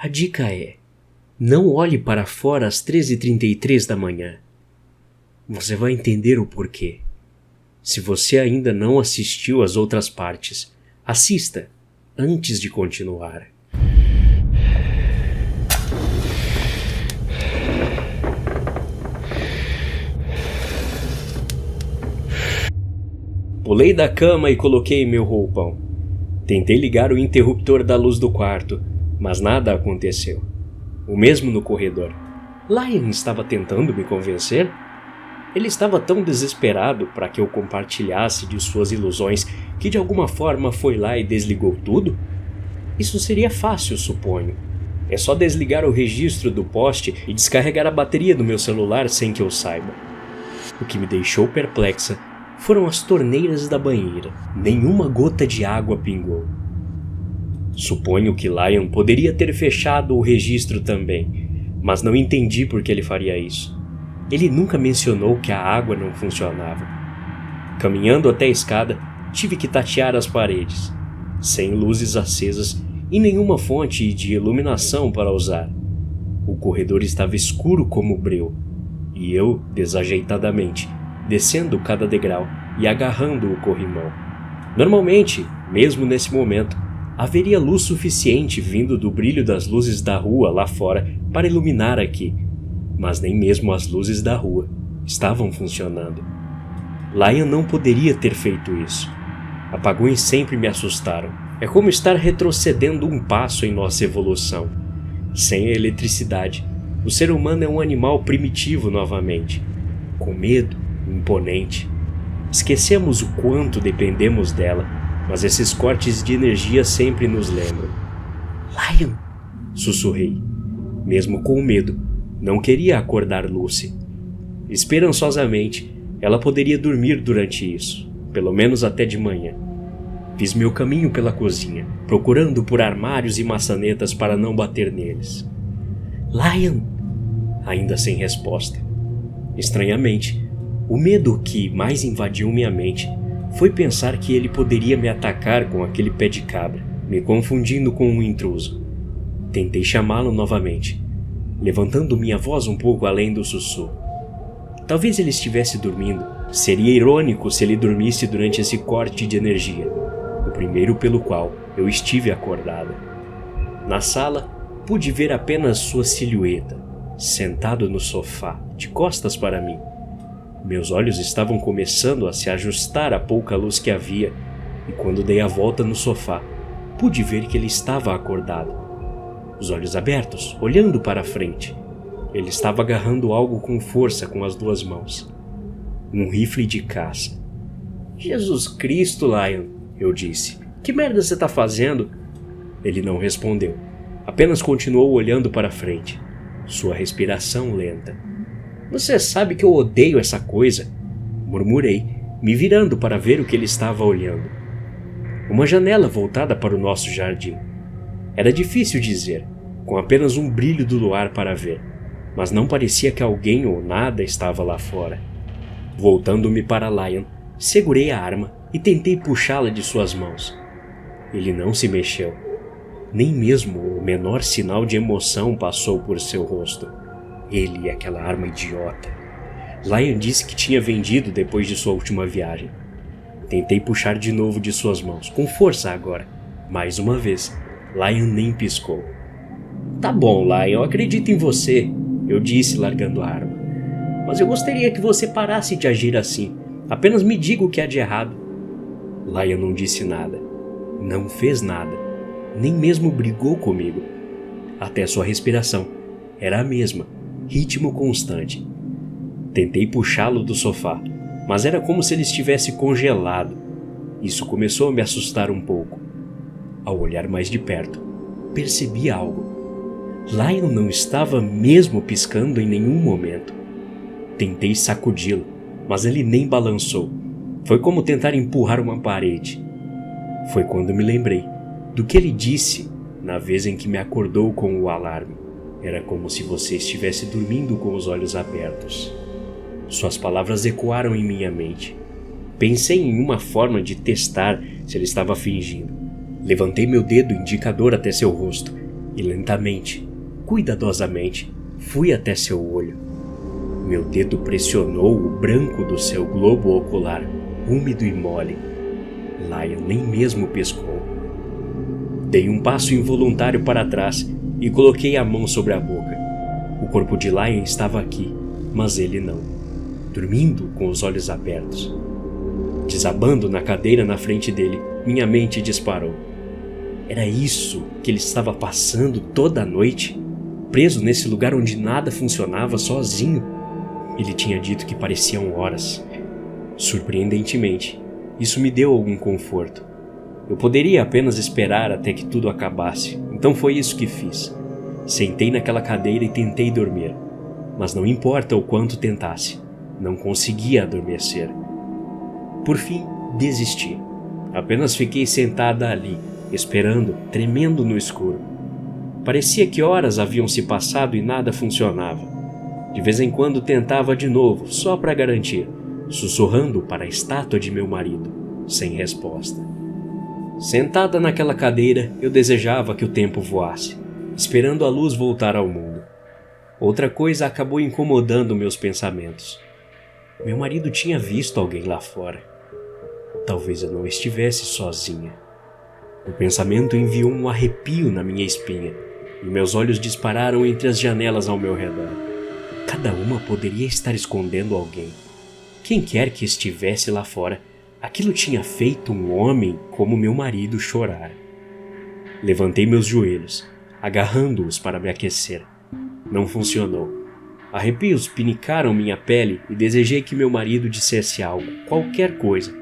A dica é: não olhe para fora às 13h33 da manhã. Você vai entender o porquê. Se você ainda não assistiu às outras partes, assista antes de continuar. Pulei da cama e coloquei meu roupão. Tentei ligar o interruptor da luz do quarto, mas nada aconteceu. O mesmo no corredor. Lion estava tentando me convencer? Ele estava tão desesperado para que eu compartilhasse de suas ilusões que de alguma forma foi lá e desligou tudo? Isso seria fácil, suponho. É só desligar o registro do poste e descarregar a bateria do meu celular sem que eu saiba. O que me deixou perplexa foram as torneiras da banheira. Nenhuma gota de água pingou. Suponho que Lion poderia ter fechado o registro também, mas não entendi por que ele faria isso. Ele nunca mencionou que a água não funcionava. Caminhando até a escada, tive que tatear as paredes, sem luzes acesas e nenhuma fonte de iluminação para usar. O corredor estava escuro como breu, e eu, desajeitadamente, descendo cada degrau e agarrando o corrimão. Normalmente, mesmo nesse momento, haveria luz suficiente vindo do brilho das luzes da rua lá fora para iluminar aqui, mas nem mesmo as luzes da rua estavam funcionando. Lion não poderia ter feito isso. Apagões sempre me assustaram. É como estar retrocedendo um passo em nossa evolução. Sem a eletricidade, o ser humano é um animal primitivo novamente, com medo, imponente. Esquecemos o quanto dependemos dela, mas esses cortes de energia sempre nos lembram. Lion! Sussurrei. Mesmo com medo, não queria acordar Lucy. Esperançosamente, ela poderia dormir durante isso, pelo menos até de manhã. Fiz meu caminho pela cozinha, procurando por armários e maçanetas para não bater neles. Lion! Ainda sem resposta. Estranhamente, o medo que mais invadiu minha mente foi pensar que ele poderia me atacar com aquele pé de cabra, me confundindo com um intruso. Tentei chamá-lo novamente, levantando minha voz um pouco além do sussurro. Talvez ele estivesse dormindo. Seria irônico se ele dormisse durante esse corte de energia, o primeiro pelo qual eu estive acordada. Na sala, pude ver apenas sua silhueta, sentado no sofá, de costas para mim. Meus olhos estavam começando a se ajustar à pouca luz que havia, e quando dei a volta no sofá, pude ver que ele estava acordado. Os olhos abertos, olhando para a frente. Ele estava agarrando algo com força com as duas mãos. Um rifle de caça. Jesus Cristo, Lion, eu disse. Que merda você está fazendo? Ele não respondeu. Apenas continuou olhando para a frente. Sua respiração lenta. Você sabe que eu odeio essa coisa, murmurei, me virando para ver o que ele estava olhando. Uma janela voltada para o nosso jardim. Era difícil dizer, com apenas um brilho do luar para ver, mas não parecia que alguém ou nada estava lá fora. Voltando-me para Lion, segurei a arma e tentei puxá-la de suas mãos. Ele não se mexeu. Nem mesmo o menor sinal de emoção passou por seu rosto. Ele e aquela arma idiota. Lion disse que tinha vendido depois de sua última viagem. Tentei puxar de novo de suas mãos, com força agora. Mais uma vez, Lion nem piscou. Tá bom, Lion, eu acredito em você, eu disse largando a arma. Mas eu gostaria que você parasse de agir assim. Apenas me diga o que há de errado. Lion não disse nada. Não fez nada. Nem mesmo brigou comigo. Até sua respiração era a mesma. Ritmo constante. Tentei puxá-lo do sofá, mas era como se ele estivesse congelado. Isso começou a me assustar um pouco. Ao olhar mais de perto, percebi algo. Lion não estava mesmo piscando em nenhum momento. Tentei sacudi-lo, mas ele nem balançou. Foi como tentar empurrar uma parede. Foi quando me lembrei do que ele disse na vez em que me acordou com o alarme. Era como se você estivesse dormindo com os olhos abertos. Suas palavras ecoaram em minha mente. Pensei em uma forma de testar se ele estava fingindo. Levantei meu dedo indicador até seu rosto e lentamente, cuidadosamente, fui até seu olho. Meu dedo pressionou o branco do seu globo ocular, úmido e mole. Lion nem mesmo piscou. Dei um passo involuntário para trás e coloquei a mão sobre a boca. O corpo de Lion estava aqui, mas ele não, dormindo com os olhos abertos. Desabando na cadeira na frente dele, minha mente disparou. Era isso que ele estava passando toda a noite? Preso nesse lugar onde nada funcionava, sozinho? Ele tinha dito que pareciam horas. Surpreendentemente, isso me deu algum conforto. Eu poderia apenas esperar até que tudo acabasse, então foi isso que fiz. Sentei naquela cadeira e tentei dormir, mas não importa o quanto tentasse, não conseguia adormecer. Por fim, desisti. Apenas fiquei sentada ali, esperando, tremendo no escuro. Parecia que horas haviam se passado e nada funcionava. De vez em quando tentava de novo, só para garantir, sussurrando para a estátua de meu marido, sem resposta. Sentada naquela cadeira, eu desejava que o tempo voasse, esperando a luz voltar ao mundo. Outra coisa acabou incomodando meus pensamentos. Meu marido tinha visto alguém lá fora. Talvez eu não estivesse sozinha. O pensamento enviou um arrepio na minha espinha, e meus olhos dispararam entre as janelas ao meu redor. Cada uma poderia estar escondendo alguém. Quem quer que estivesse lá fora, aquilo tinha feito um homem como meu marido chorar. Levantei meus joelhos, agarrando-os para me aquecer. Não funcionou. Arrepios pinicaram minha pele e desejei que meu marido dissesse algo, qualquer coisa.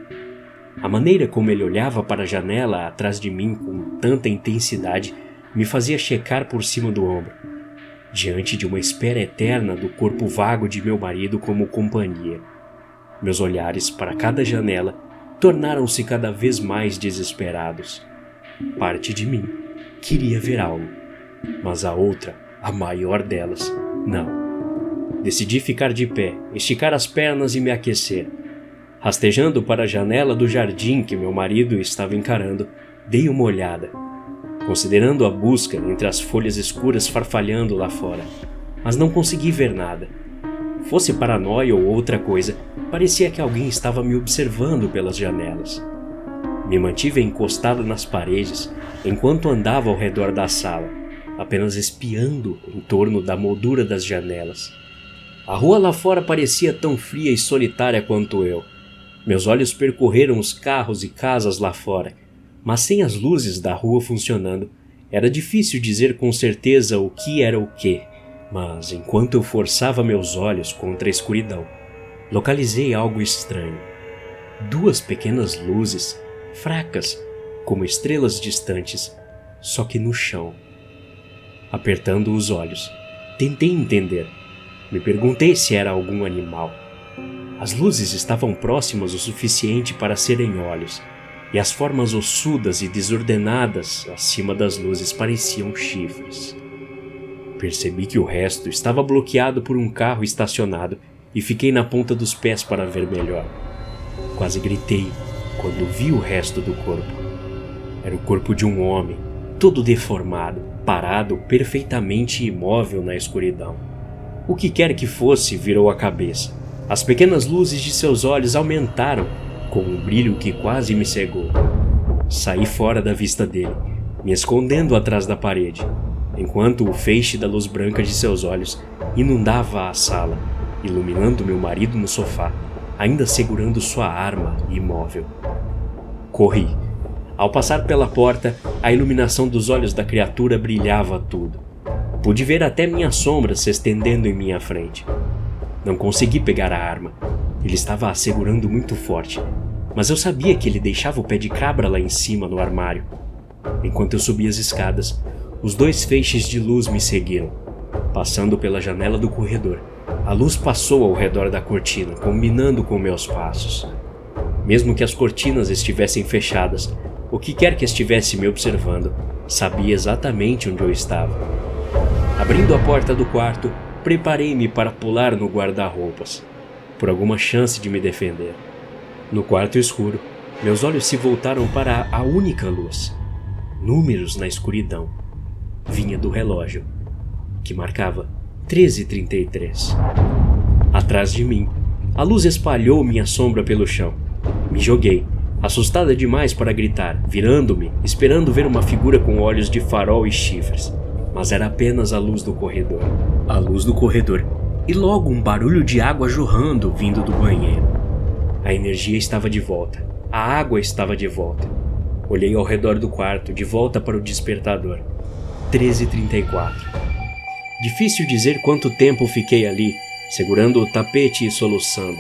A maneira como ele olhava para a janela atrás de mim com tanta intensidade me fazia checar por cima do ombro, diante de uma espera eterna do corpo vago de meu marido como companhia. Meus olhares para cada janela tornaram-se cada vez mais desesperados. Parte de mim queria ver algo, mas a outra, a maior delas, não. Decidi ficar de pé, esticar as pernas e me aquecer. Rastejando para a janela do jardim que meu marido estava encarando, dei uma olhada, considerando a busca entre as folhas escuras farfalhando lá fora, mas não consegui ver nada. Fosse paranoia ou outra coisa, parecia que alguém estava me observando pelas janelas. Me mantive encostado nas paredes enquanto andava ao redor da sala, apenas espiando em torno da moldura das janelas. A rua lá fora parecia tão fria e solitária quanto eu. Meus olhos percorreram os carros e casas lá fora, mas sem as luzes da rua funcionando, era difícil dizer com certeza o que era o que. Mas enquanto eu forçava meus olhos contra a escuridão, localizei algo estranho. 2 pequenas luzes, fracas, como estrelas distantes, só que no chão. Apertando os olhos, tentei entender. Me perguntei se era algum animal. As luzes estavam próximas o suficiente para serem olhos, e as formas ossudas e desordenadas acima das luzes pareciam chifres. Percebi que o resto estava bloqueado por um carro estacionado e fiquei na ponta dos pés para ver melhor. Quase gritei quando vi o resto do corpo. Era o corpo de um homem, todo deformado, parado perfeitamente imóvel na escuridão. O que quer que fosse virou a cabeça. As pequenas luzes de seus olhos aumentaram, com um brilho que quase me cegou. Saí fora da vista dele, me escondendo atrás da parede, enquanto o feixe da luz branca de seus olhos inundava a sala, iluminando meu marido no sofá, ainda segurando sua arma imóvel. Corri. Ao passar pela porta, a iluminação dos olhos da criatura brilhava tudo. Pude ver até minha sombra se estendendo em minha frente. Não consegui pegar a arma. Ele estava a segurando muito forte, mas eu sabia que ele deixava o pé de cabra lá em cima no armário. Enquanto eu subia as escadas, os 2 feixes de luz me seguiram. Passando pela janela do corredor, a luz passou ao redor da cortina, combinando com meus passos. Mesmo que as cortinas estivessem fechadas, o que quer que estivesse me observando, sabia exatamente onde eu estava. Abrindo a porta do quarto, preparei-me para pular no guarda-roupas, por alguma chance de me defender. No quarto escuro, meus olhos se voltaram para a única luz. Números na escuridão. vinha do relógio, que marcava 13h33. Atrás de mim, a luz espalhou minha sombra pelo chão. Me joguei, assustada demais para gritar, virando-me, esperando ver uma figura com olhos de farol e chifres. Mas era apenas a luz do corredor. A luz do corredor. E logo um barulho de água jorrando vindo do banheiro. A energia estava de volta. A água estava de volta. Olhei ao redor do quarto, de volta para o despertador. 13h34. Difícil dizer quanto tempo fiquei ali, segurando o tapete e soluçando.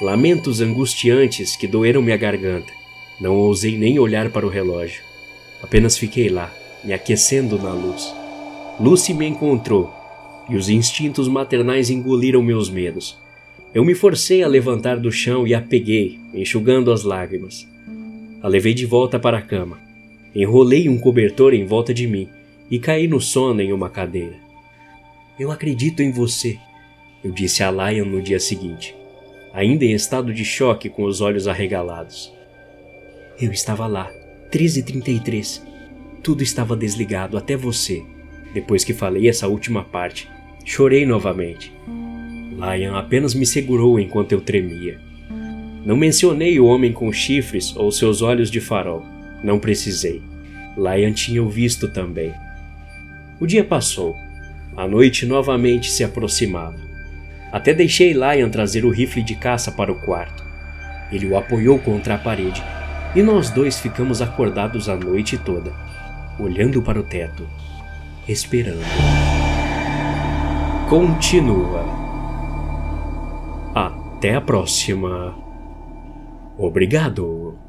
Lamentos angustiantes que doeram minha garganta. Não ousei nem olhar para o relógio. Apenas fiquei lá, me aquecendo na luz. Lucy me encontrou, e os instintos maternais engoliram meus medos. Eu me forcei a levantar do chão e a peguei, enxugando as lágrimas. A levei de volta para a cama. Enrolei um cobertor em volta de mim e caí no sono em uma cadeira. Eu acredito em você, eu disse a Lion no dia seguinte, ainda em estado de choque com os olhos arregalados. Eu estava lá, 13h33. Tudo estava desligado, até você. Depois que falei essa última parte, chorei novamente. Lion apenas me segurou enquanto eu tremia. Não mencionei o homem com chifres ou seus olhos de farol. Não precisei. Lion tinha o visto também. O dia passou. A noite novamente se aproximava. Até deixei Lion trazer o rifle de caça para o quarto. Ele o apoiou contra a parede e nós dois ficamos acordados a noite toda, olhando para o teto, esperando. Continua. Até a próxima. Obrigado.